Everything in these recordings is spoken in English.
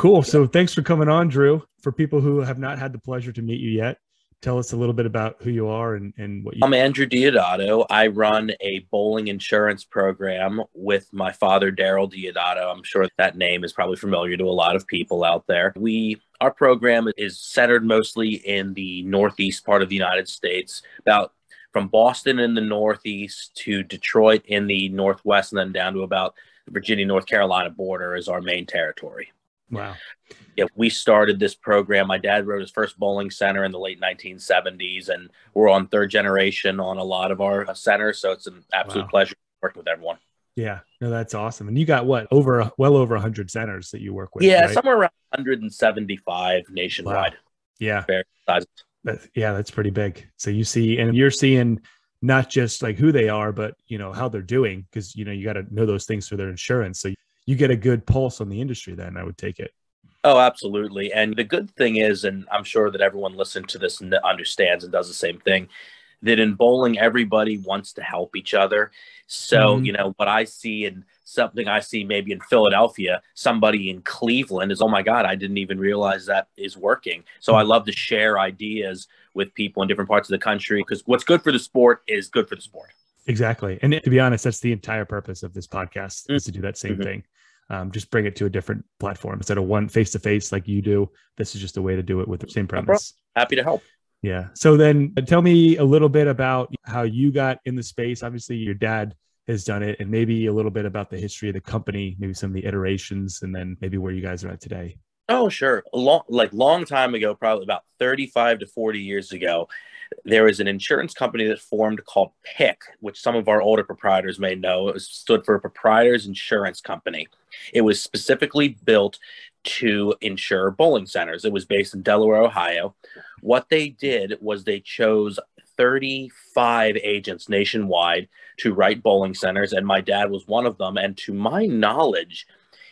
Cool. So thanks for coming on, Drew. For people who have not had the pleasure to meet you yet, tell us a little bit about who you are and what you. I'm Andrew Diadato. I run a bowling insurance program with my father, Daryl Diadato. I'm sure that name is probably familiar to a lot of people out there. Our program is centered mostly in the northeast part of the United States, about from Boston in the northeast to Detroit in the northwest, and then down to about the Virginia, North Carolina border is our main territory. Wow. Yeah, we started this program. My dad wrote his first bowling center in the late 1970s, and we're on third generation on a lot of our centers. So it's an absolute pleasure working with everyone. Yeah, no, that's awesome. And you got what, well over 100 centers that you work with? Yeah, right? somewhere around 175 nationwide. Wow. Yeah. That's pretty big. So you're seeing not just like who they are, but how they're doing, because you got to know those things for their insurance. So you get a good pulse on the industry then, I would take it. Oh, absolutely. And the good thing is, and I'm sure that everyone listening to this understands and does the same thing, that in bowling, everybody wants to help each other. So, what I see and something I see maybe in Philadelphia, somebody in Cleveland is, oh my God, I didn't even realize that is working. So I love to share ideas with people in different parts of the country, because what's good for the sport is good for the sport. Exactly. And to be honest, that's the entire purpose of this podcast, is to do that same thing. Just bring it to a different platform instead of one face-to-face like you do. This is just a way to do it with the same premise. Happy to help. Yeah. So then tell me a little bit about how you got in the space. Obviously, your dad has done it, and maybe a little bit about the history of the company, maybe some of the iterations, and then maybe where you guys are at today. Oh, sure. Long time ago, probably about 35 to 40 years ago, there was an insurance company that formed called PIC, which some of our older proprietors may know. It stood for Proprietors Insurance Company. It was specifically built to insure bowling centers. It was based in Delaware, Ohio. What they did was they chose 35 agents nationwide to write bowling centers, and my dad was one of them. And to my knowledge,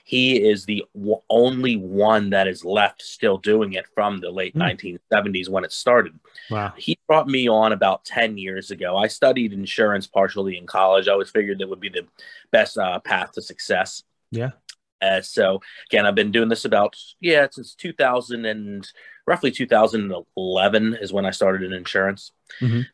he is the only one that is left still doing it from the late 1970s when it started. Wow. He brought me on about 10 years ago. I studied insurance partially in college. I always figured that would be the best path to success. Yeah. So again, I've been doing this since 2000 and roughly 2011 is when I started in insurance.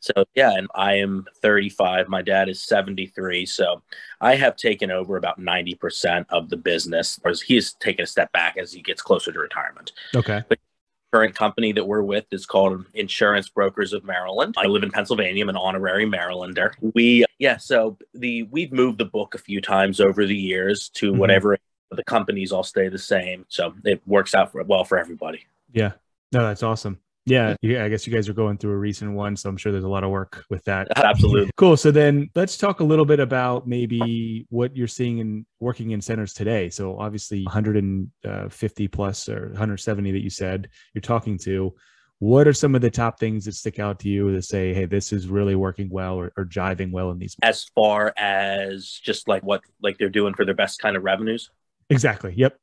So yeah, and I am 35. My dad is 73. So I have taken over about 90% of the business, or he's taken a step back as he gets closer to retirement. Okay. But the current company that we're with is called Insurance Brokers of Maryland. I live in Pennsylvania. I'm an honorary Marylander. We've moved the book a few times over the years to whatever. The companies all stay the same. So it works out well for everybody. Yeah. No, that's awesome. Yeah. I guess you guys are going through a recent one, so I'm sure there's a lot of work with that. Absolutely. Cool. So then let's talk a little bit about maybe what you're seeing in working in centers today. So obviously 150 plus or 170 that you said you're talking to. What are some of the top things that stick out to you to say, hey, this is really working well or jiving well in these? As far as just what they're doing for their best kind of revenues? Exactly. Yep.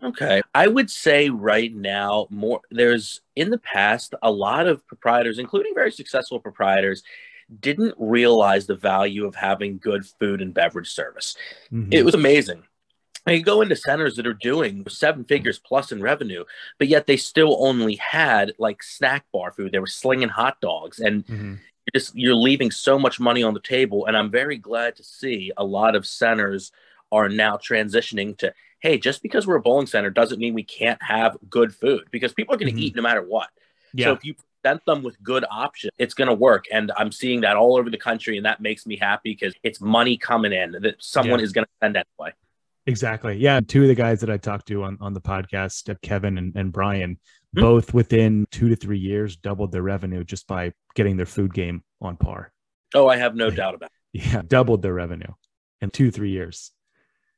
Okay. I would say right now, there's in the past, a lot of proprietors, including very successful proprietors, didn't realize the value of having good food and beverage service. It was amazing. You go into centers that are doing 7 figures plus in revenue, but yet they still only had snack bar food. They were slinging hot dogs, and you're leaving so much money on the table. And I'm very glad to see a lot of centers are now transitioning to, hey, just because we're a bowling center doesn't mean we can't have good food, because people are going to eat no matter what. Yeah. So if you present them with good options, it's going to work. And I'm seeing that all over the country, and that makes me happy because it's money coming in that someone is going to spend anyway. Exactly. Yeah. 2 of the guys that I talked to on the podcast, Kevin and Brian, both within 2 to 3 years doubled their revenue just by getting their food game on par. Oh, I have no doubt about it. Yeah. Doubled their revenue in 2-3 years.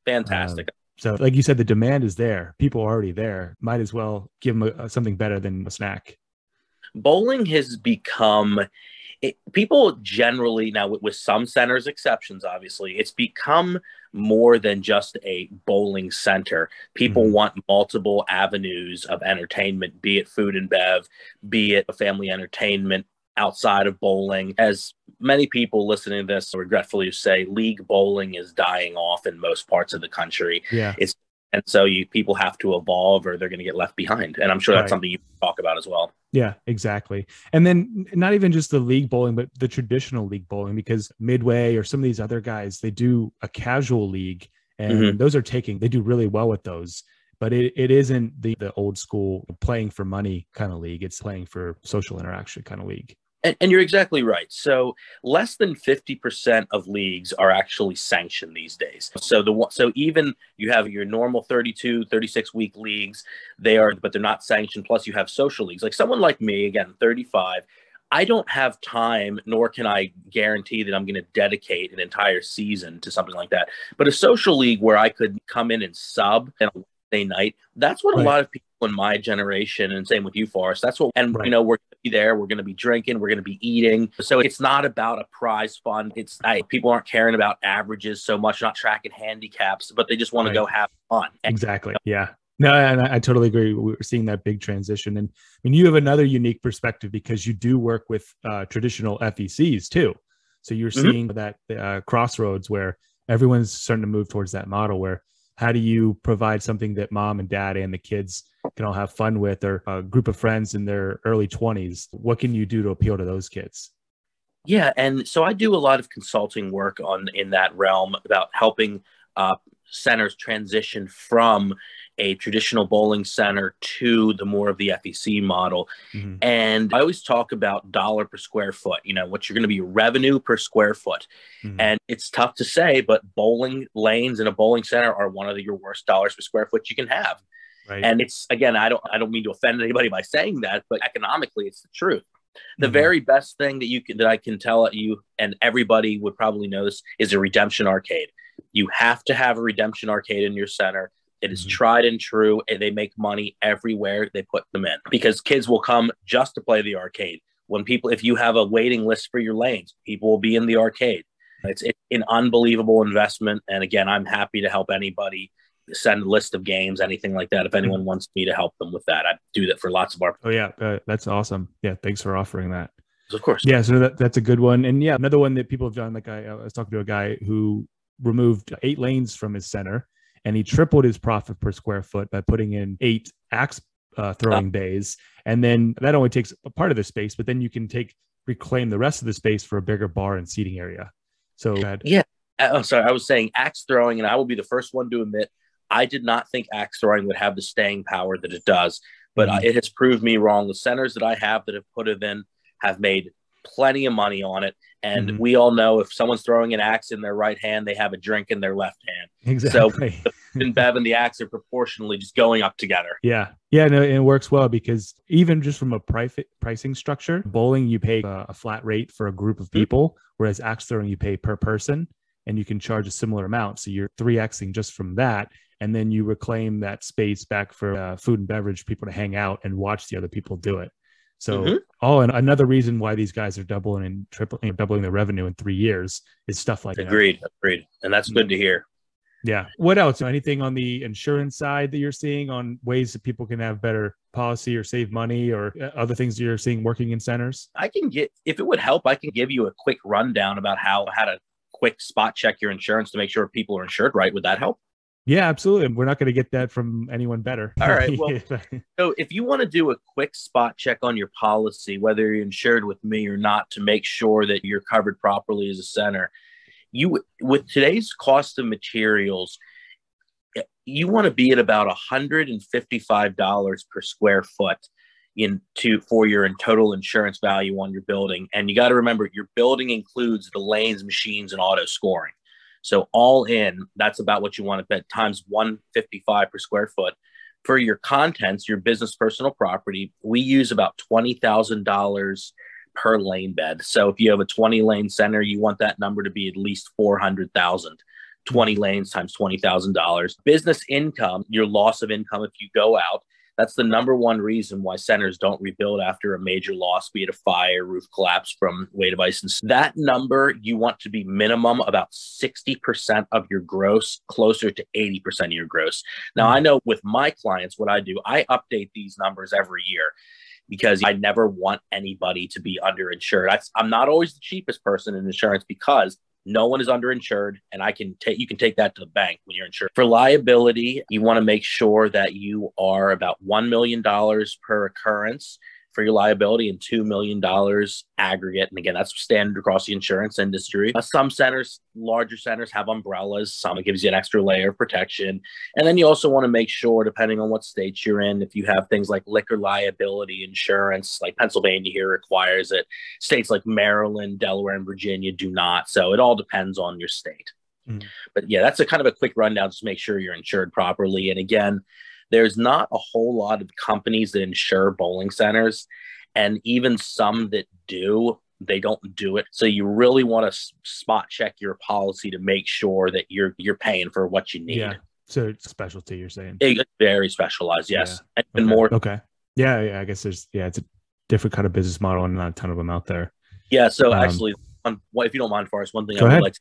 Fantastic. So like you said, the demand is there. People are already there. Might as well give them something better than a snack. Bowling has become, people generally, now with some centers exceptions, obviously, it's become more than just a bowling center. People want multiple avenues of entertainment, be it food and bev, be it a family entertainment outside of bowling. As many people listening to this regretfully say, league bowling is dying off in most parts of the country. Yeah. It's And so people have to evolve or they're going to get left behind. And I'm sure that's Right. something you talk about as well. Yeah, exactly. And then not even just the league bowling, but the traditional league bowling, because Midway or some of these other guys, they do a casual league, and those are they do really well with those. But it isn't the old school playing for money kind of league. It's playing for social interaction kind of league. And you're exactly right. So less than 50% of leagues are actually sanctioned these days. So even you have your normal 32, 36 week leagues, but they're not sanctioned. Plus you have social leagues. Like someone like me, again, 35, I don't have time, nor can I guarantee that I'm going to dedicate an entire season to something like that. But a social league where I could come in and sub on a Wednesday night, that's what a lot of people in my generation, and same with you, Forrest, that's what, and we're going to be there, we're going to be drinking, we're going to be eating. So it's not about a prize fund. People aren't caring about averages so much, not tracking handicaps, but they just want to go have fun. Exactly. Yeah. No, and I totally agree. We're seeing that big transition. And I mean, you have another unique perspective because you do work with traditional FECs too. So you're seeing that crossroads where everyone's starting to move towards that model where how do you provide something that mom and dad and the kids can all have fun with, or a group of friends in their early 20s? What can you do to appeal to those kids? Yeah. And so I do a lot of consulting work in that realm about helping centers transition from a traditional bowling center to the more of the FEC model. And I always talk about dollar per square foot, what you're going to be revenue per square foot. And it's tough to say, but bowling lanes in a bowling center are one of your worst dollars per square foot you can have. Right. And it's, again, I don't mean to offend anybody by saying that, but economically it's the truth. The very best thing that I can tell you, and everybody would probably know this, is a redemption arcade. You have to have a redemption arcade in your center. It is tried and true, and they make money everywhere they put them in because kids will come just to play the arcade. If you have a waiting list for your lanes, people will be in the arcade. It's an unbelievable investment. And again, I'm happy to help anybody send a list of games, anything like that. If anyone wants me to help them with that, I do that for lots of our. Oh yeah. That's awesome. Yeah. Thanks for offering that. Of course. Yeah. So that's a good one. And yeah, another one that people have done, like I was talking to a guy who removed 8 lanes from his center, and he tripled his profit per square foot by putting in 8 axe throwing bays. And then that only takes a part of the space, but then you can reclaim the rest of the space for a bigger bar and seating area. So yeah. Oh, sorry. I was saying axe throwing, and I will be the first one to admit, I did not think axe throwing would have the staying power that it does, but it has proved me wrong. The centers that I have that have put it in have made plenty of money on it. And we all know if someone's throwing an axe in their right hand, they have a drink in their left hand. Exactly. So the Bev and the axe are proportionally just going up together. Yeah. Yeah. No, it works well because even just from a pricing structure, bowling, you pay a flat rate for a group of people, whereas axe throwing, you pay per person and you can charge a similar amount. So you're 3Xing just from that. And then you reclaim that space back for food and beverage, people to hang out and watch the other people do it. So, and another reason why these guys are doubling and tripling, doubling their revenue in 3 years is stuff like Agreed. And that's good to hear. Yeah. What else? Anything on the insurance side that you're seeing on ways that people can have better policy or save money, or other things you're seeing working in centers? If it would help, I can give you a quick rundown about how to quick spot check your insurance to make sure people are insured right. Would that help? Yeah, absolutely. We're not going to get that from anyone better. All right. Well, so if you want to do a quick spot check on your policy, whether you're insured with me or not, to make sure that you're covered properly as a center, with today's cost of materials, you want to be at about $155 per square foot for your total insurance value on your building. And you got to remember, your building includes the lanes, machines, and auto scoring. So all in, that's about what you want to bet, times 155 per square foot. For your contents, your business personal property, we use about $20,000 per lane bed. So if you have a 20 lane center, you want that number to be at least 400,000. 20 lanes times $20,000. Business income, your loss of income if you go out, that's the number one reason why centers don't rebuild after a major loss, be it a fire, roof collapse from weight of ice. And that number, you want to be minimum about 60% of your gross, closer to 80% of your gross. Now, I know with my clients, what I do, I update these numbers every year because I never want anybody to be underinsured. I'm not always the cheapest person in insurance because No one is underinsured, and you can take that to the bank when you're insured. For liability, you want to make sure that you are about $1 million per occurrence for your liability and $2 million aggregate. And again, that's standard across the insurance industry. Some centers, larger centers, have umbrellas. Some, it gives you an extra layer of protection. And then you also want to make sure, depending on what state you're in, if you have things like liquor liability insurance, like Pennsylvania here requires it. States like Maryland, Delaware, and Virginia do not. So it all depends on your state. But yeah, that's a kind of a quick rundown. Just make sure you're insured properly. And again, there's not a whole lot of companies that insure bowling centers, and even some that do, they don't do it. So you really want to spot check your policy to make sure that you're paying for what you need. Yeah. So it's specialty, you're saying? It's very specialized, yes. Yeah. And okay. more. Okay. Yeah. I guess it's a different kind of business model and not a ton of them out there. Yeah. So actually, if you don't mind, Forrest, one thing I would like to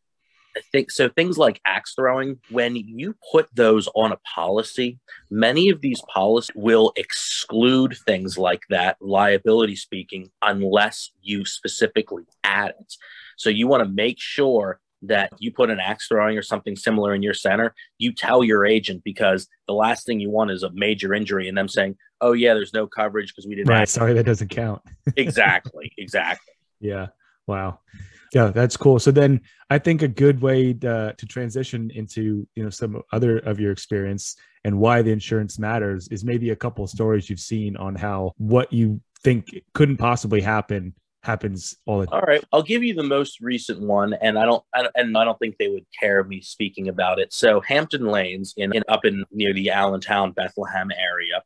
think, so things like axe throwing, when you put those on a policy, many of these policies will exclude things like that, liability speaking, unless you specifically add it. So you want to make sure that you put an axe throwing or something similar in your center, you tell your agent, because the last thing you want is a major injury and them saying, oh yeah, there's no coverage because we didn't. Right. Sorry, that doesn't count. Exactly. Yeah. Wow. Yeah, that's cool. So then I think a good way to transition into, some other of your experience and why the insurance matters is maybe a couple of stories you've seen on how what you think couldn't possibly happen happens all the time. All right, I'll give you the most recent one, and I don't think they would care me speaking about it. So Hampton Lanes up in near the Allentown, Bethlehem area,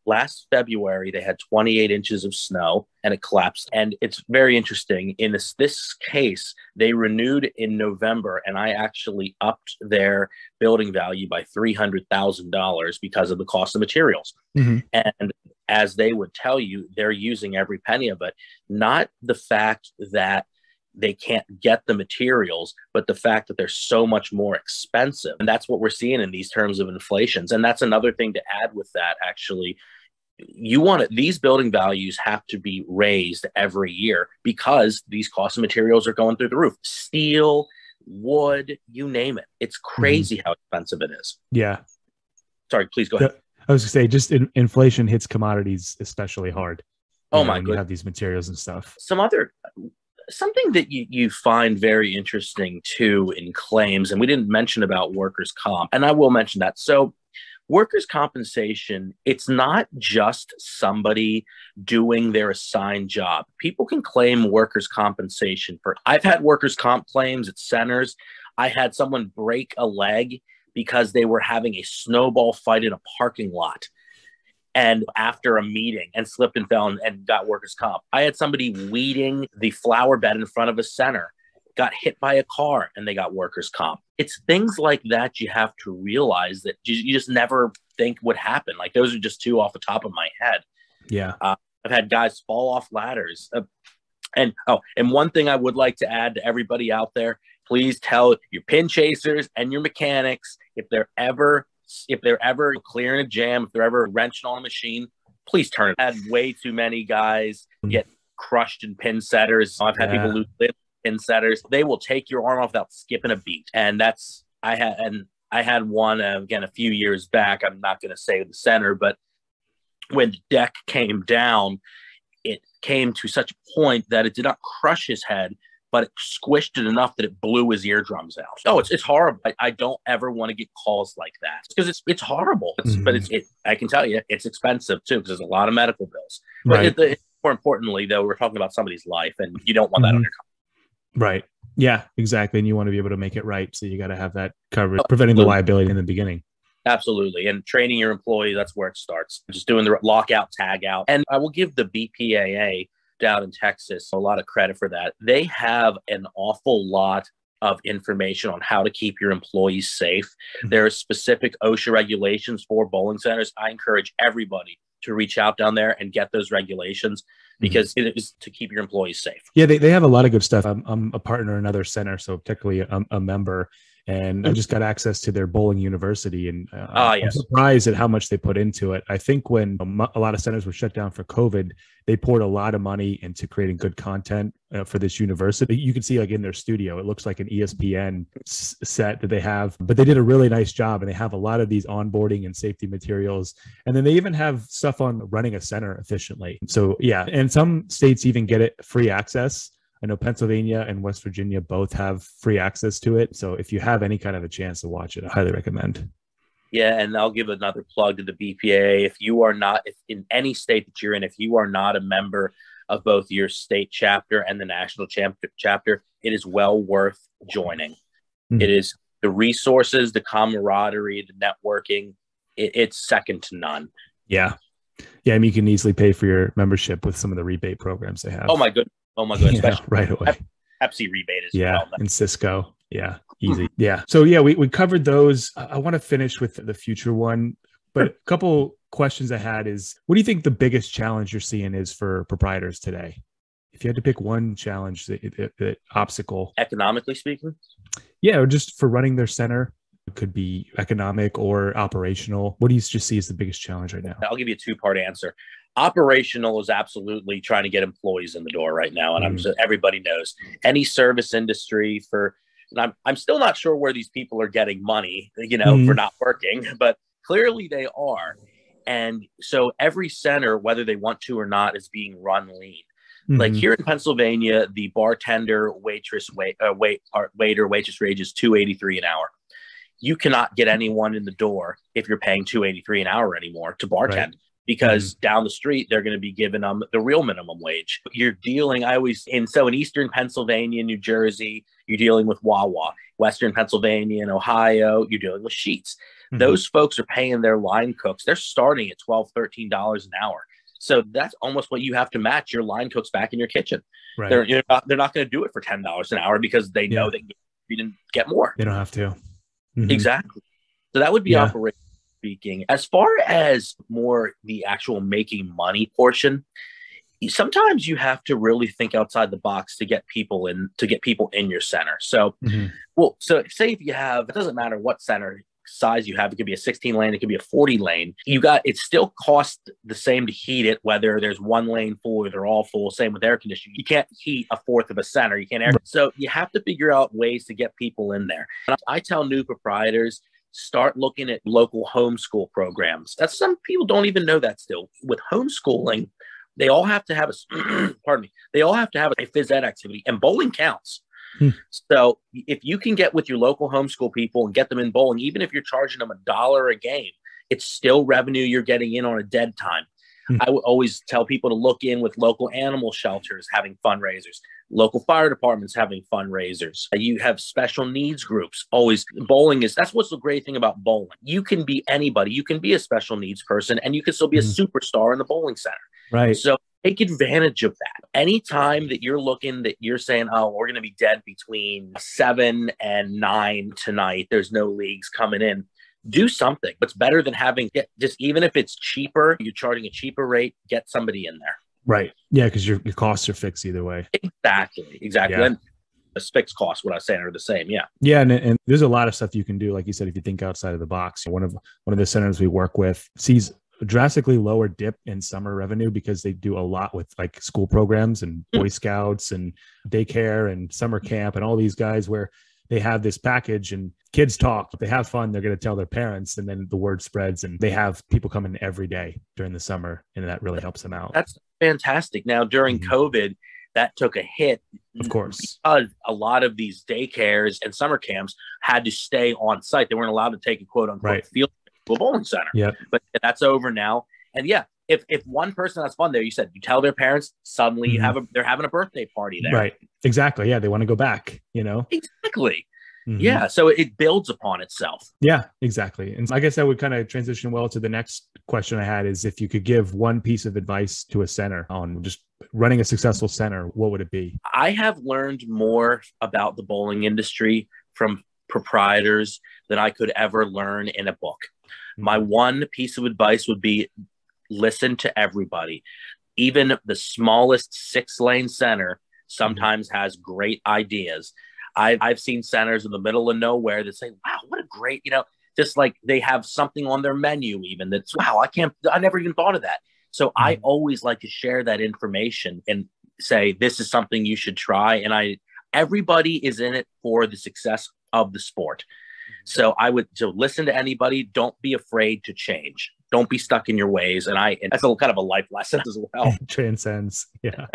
last February they had 28 inches of snow and it collapsed. And it's very interesting. In this case, they renewed in November, and I actually upped their building value by $300,000 because of the cost of materials. And as they would tell you, they're using every penny of it. Not the fact that they can't get the materials, but the fact that they're so much more expensive. And that's what we're seeing in these terms of inflations. And that's another thing to add with that, actually. These building values have to be raised every year because these cost of materials are going through the roof. Steel, wood, you name it. It's crazy how expensive it is. Yeah. Sorry, please go ahead. I was going to say, just inflation hits commodities especially hard. Oh my God. You have these materials and stuff. Something that you find very interesting too in claims, and we didn't mention about workers' comp, and I will mention that. So workers' compensation, it's not just somebody doing their assigned job. People can claim workers' compensation I've had workers' comp claims at centers. I had someone break a leg because they were having a snowball fight in a parking lot and after a meeting and slipped and fell and got workers' comp. I had somebody weeding the flower bed in front of a center, got hit by a car, and they got workers' comp. It's things like that you have to realize that you just never think would happen. Like, those are just two off the top of my head. Yeah. I've had guys fall off ladders. And one thing I would like to add to everybody out there, please tell your pin chasers and your mechanics, if they're ever clearing a jam, if they're ever wrenching on a machine, please turn it. I've had way too many guys get crushed in pin setters. I've had people lose pin setters. They will take your arm off without skipping a beat. And I had one, again, a few years back. I'm not going to say the center, but when the deck came down, it came to such a point that it did not crush his head, but it squished it enough that it blew his eardrums out. Oh, it's horrible. I don't ever want to get calls like that because it's horrible. But I can tell you, it's expensive too because there's a lot of medical bills. Right. But more importantly, though, we're talking about somebody's life, and you don't want that on your company. Right. Yeah, exactly. And you want to be able to make it right, so you got to have that coverage, preventing the liability in the beginning. Absolutely. And training your employee, that's where it starts. Just doing the lockout, tag out. And I will give the BPAA down in Texas a lot of credit for that. They have an awful lot of information on how to keep your employees safe. There are specific OSHA regulations for bowling centers. I encourage everybody to reach out down there and get those regulations because it is to keep your employees safe. Yeah, they have a lot of good stuff. I'm a partner in another center, so technically a member. And I just got access to their bowling university, and I'm Yes. surprised at how much they put into it. I think when a lot of centers were shut down for COVID, they poured a lot of money into creating good content for this university. You can see like in their studio, it looks like an ESPN set that they have, but they did a really nice job, and they have a lot of these onboarding and safety materials. And then they even have stuff on running a center efficiently. So yeah, and some states even get it free access. I know Pennsylvania and West Virginia both have free access to it. So if you have any kind of a chance to watch it, I highly recommend. Yeah, and I'll give another plug to the BPA. If you are not, if in any state that you're in, if you are not a member of both your state chapter and the national chapter, it is well worth joining. Mm-hmm. It is the resources, the camaraderie, the networking. It's second to none. Yeah. Yeah. I mean, you can easily pay for your membership with some of the rebate programs they have. Oh my goodness. Yeah, right away. Pepsi rebate as well. And Cisco. Yeah. Easy. Yeah. So yeah, we covered those. I want to finish with the future one, but a couple questions I had is, what do you think the biggest challenge you're seeing is for proprietors today? If you had to pick one challenge, that obstacle. Economically speaking? Yeah, or just for running their center. It could be economic or operational. What do you just see as the biggest challenge right now? I'll give you a two-part answer. Operational is absolutely trying to get employees in the door right now. And everybody knows any service industry and I'm still not sure where these people are getting money, for not working, but clearly they are. And so every center, whether they want to or not, is being run lean. Like here in Pennsylvania, the bartender, waiter, waitress wage is $2.83 an hour. You cannot get anyone in the door if you're paying $2.83 an hour anymore to bartend. Right. Because down the street, they're going to be giving them the real minimum wage. You're dealing, in Eastern Pennsylvania, New Jersey, you're dealing with Wawa. Western Pennsylvania and Ohio, you're dealing with Sheetz. Those folks are paying their line cooks. They're starting at $12, $13 an hour. So that's almost what you have to match your line cooks back in your kitchen. Right. They're not going to do it for $10 an hour because they know that you didn't get more. They don't have to. Exactly. So that would be operational speaking. As far as more the actual making money portion, sometimes you have to really think outside the box to get people in your center. So, so say if you have, it doesn't matter what center size you have, it could be a 16 lane, it could be a 40 lane. It still costs the same to heat it, whether there's one lane full or they're all full. Same with air conditioning. You can't heat a fourth of a center. You can't air. So you have to figure out ways to get people in there. And I tell new proprietors, start looking at local homeschool programs. That's some people don't even know that still. With homeschooling, they all have to have they all have to have a phys ed activity, and bowling counts. So if you can get with your local homeschool people and get them in bowling, even if you're charging them $1 a game, it's still revenue you're getting in on a dead time. I would always tell people to look in with local animal shelters having fundraisers, local fire departments having fundraisers. You have special needs groups. Always that's what's the great thing about bowling. You can be anybody. You can be a special needs person and you can still be a superstar in the bowling center. Right. So take advantage of that. Anytime that you're saying, oh, we're going to be dead between 7 and 9 tonight, there's no leagues coming in. Do something. What's better than even if it's cheaper, you're charging a cheaper rate, get somebody in there. Right. Yeah, because your costs are fixed either way. Exactly. Yeah. And the fixed costs, what I was saying, are the same. Yeah. Yeah, and there's a lot of stuff you can do, like you said, if you think outside of the box. One of the centers we work with sees a drastically lower dip in summer revenue because they do a lot with like school programs and Boy Scouts and daycare and summer camp and all these guys where they have this package and kids talk, they have fun, they're going to tell their parents, and then the word spreads and they have people come in every day during the summer, and that really helps them out. That's fantastic. Now, during COVID, that took a hit. Of course. Because a lot of these daycares and summer camps had to stay on site. They weren't allowed to take a quote unquote field to a bowling center. Yeah. But that's over now. And if one person has fun there, you tell their parents, suddenly they're having a birthday party there. Right. Exactly. Yeah. They want to go back, Exactly. Yeah. So it builds upon itself. Yeah, exactly. And I guess that would kind of transition well to the next question I had is, if you could give one piece of advice to a center on just running a successful center, what would it be? I have learned more about the bowling industry from proprietors than I could ever learn in a book. My one piece of advice would be, listen to everybody. Even the smallest 6-lane center sometimes has great ideas. I've seen centers in the middle of nowhere that say, wow, what a great, just like they have something on their menu even that's, wow, I never even thought of that. So I always like to share that information and say, this is something you should try. And everybody is in it for the success of the sport. So so listen to anybody. Don't be afraid to change. Don't be stuck in your ways. And that's a kind of a life lesson as well. Transcends. Yeah.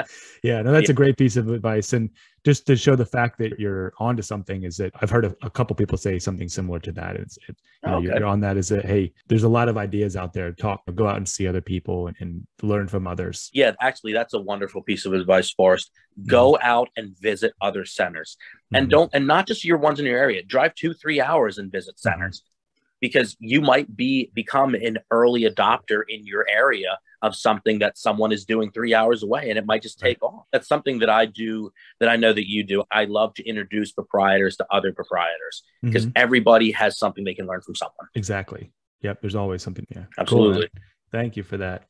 Yeah. No, that's a great piece of advice. And just to show the fact that you're onto something is that I've heard a couple people say something similar to that. You're on that is that, hey, there's a lot of ideas out there. Go out and see other people and learn from others. Yeah, actually, that's a wonderful piece of advice, Forrest. Go out and visit other centers and not just your ones in your area. Drive 2-3 hours and visit centers. Because you might become an early adopter in your area of something that someone is doing 3 hours away, and it might just take off. That's something that I do, that I know that you do. I love to introduce proprietors to other proprietors because everybody has something they can learn from someone. Exactly. Yep. There's always something. Yeah. Absolutely. Cool. Thank you for that.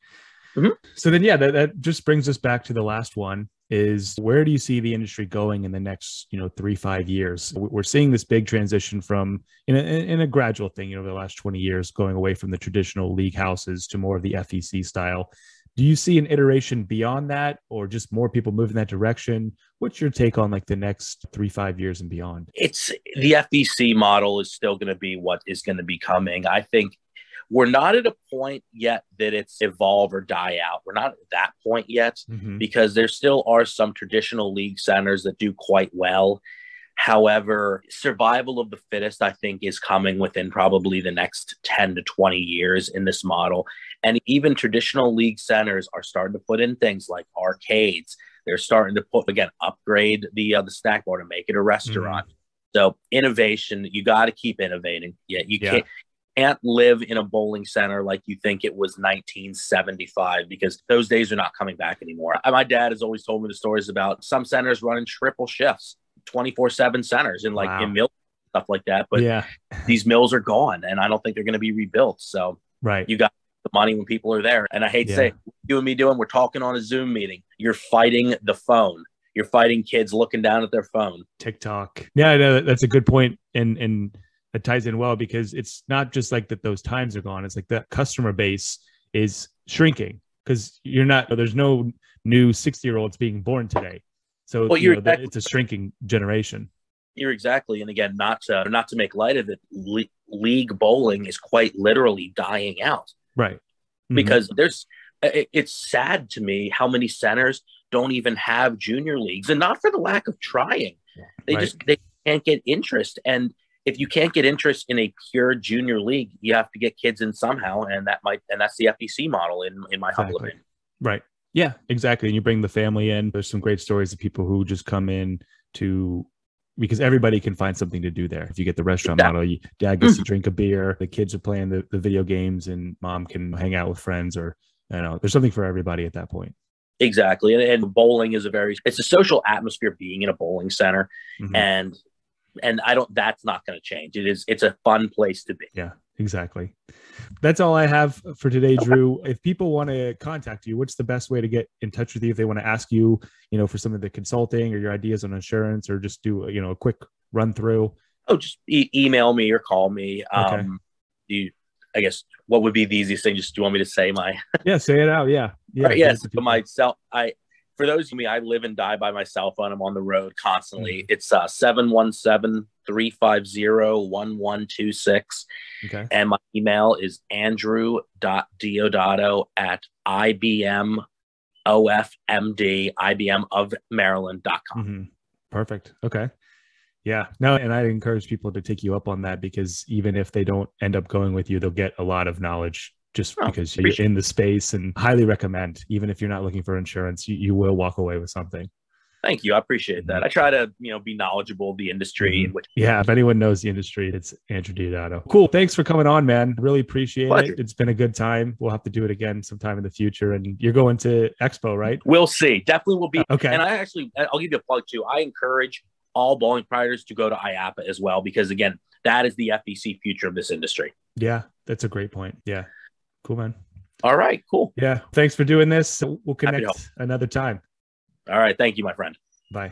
So then, that just brings us back to the last one. Is where do you see the industry going in the next 3-5 years? We're seeing this big transition from in a gradual thing, over the last 20 years, going away from the traditional league houses to more of the FEC style. Do you see an iteration beyond that, or just more people moving that direction? What's your take on like the next 3-5 years and beyond? It's the FEC model is still going to be what is going to be coming. I think we're not at a point yet that it's evolve or die out. We're not at that point yet because there still are some traditional league centers that do quite well. However, survival of the fittest, I think, is coming within probably the next 10 to 20 years in this model. And even traditional league centers are starting to put in things like arcades. They're starting to upgrade the snack bar to make it a restaurant. So innovation, you got to keep innovating. You can't live in a bowling center like you think it was 1975 because those days are not coming back anymore. My dad has always told me the stories about some centers running triple shifts, 24/7 centers in in mills, stuff like that. But these mills are gone and I don't think they're going to be rebuilt. So you got the money when people are there. And I hate to say, you and me we're talking on a Zoom meeting. You're fighting the phone. You're fighting kids looking down at their phone. TikTok. Yeah, no, that's a good point. And it ties in well because it's not just like that those times are gone. It's like that customer base is shrinking because there's no new 60-year-olds being born today. So it's a shrinking generation. You're exactly. And again, not to make light of it, league bowling is quite literally dying out. Right. Because it's sad to me how many centers don't even have junior leagues, and not for the lack of trying. They can't get interest. And if you can't get interest in a pure junior league, you have to get kids in somehow. And that's the FEC model in my humble opinion. Right. Yeah, exactly. And you bring the family in. There's some great stories of people who just come in because everybody can find something to do there. If you get the restaurant model, dad gets to drink a beer, the kids are playing the video games, and mom can hang out with friends, or there's something for everybody at that point. Exactly. And bowling is it's a social atmosphere being in a bowling center. And that's not going to change. It's a fun place to be. Yeah, exactly. That's all I have for today, Drew. If people want to contact you, what's the best way to get in touch with you? If they want to ask you, for some of the consulting or your ideas on insurance, or just do a quick run through. Oh, just email me or call me. Okay. I guess what would be the easiest thing? Just do you want me to say my? Yeah, say it out. Yeah. Right, yes. Myself. For those of me, I live and die by my cell phone. I'm on the road constantly. It's 717-350-1126. Okay. And my email is andrew.diadato@IBMofMD.com. Perfect. Okay. Yeah. No, and I encourage people to take you up on that, because even if they don't end up going with you, they'll get a lot of knowledge just because you're in the space, and highly recommend, even if you're not looking for insurance, you will walk away with something. Thank you. I appreciate that. I try to, be knowledgeable of the industry. Yeah. If anyone knows the industry, it's Andrew Diadato. Cool. Thanks for coming on, man. Really appreciate it. It's been a good time. We'll have to do it again sometime in the future. And you're going to Expo, right? We'll see. Definitely will be. Okay. And I'll give you a plug too. I encourage all bowling proprietors to go to IAPA as well, because again, that is the FEC future of this industry. Yeah. That's a great point. Yeah. Cool, man. All right, cool. Yeah. Thanks for doing this. We'll connect another time. All right. Thank you, my friend. Bye.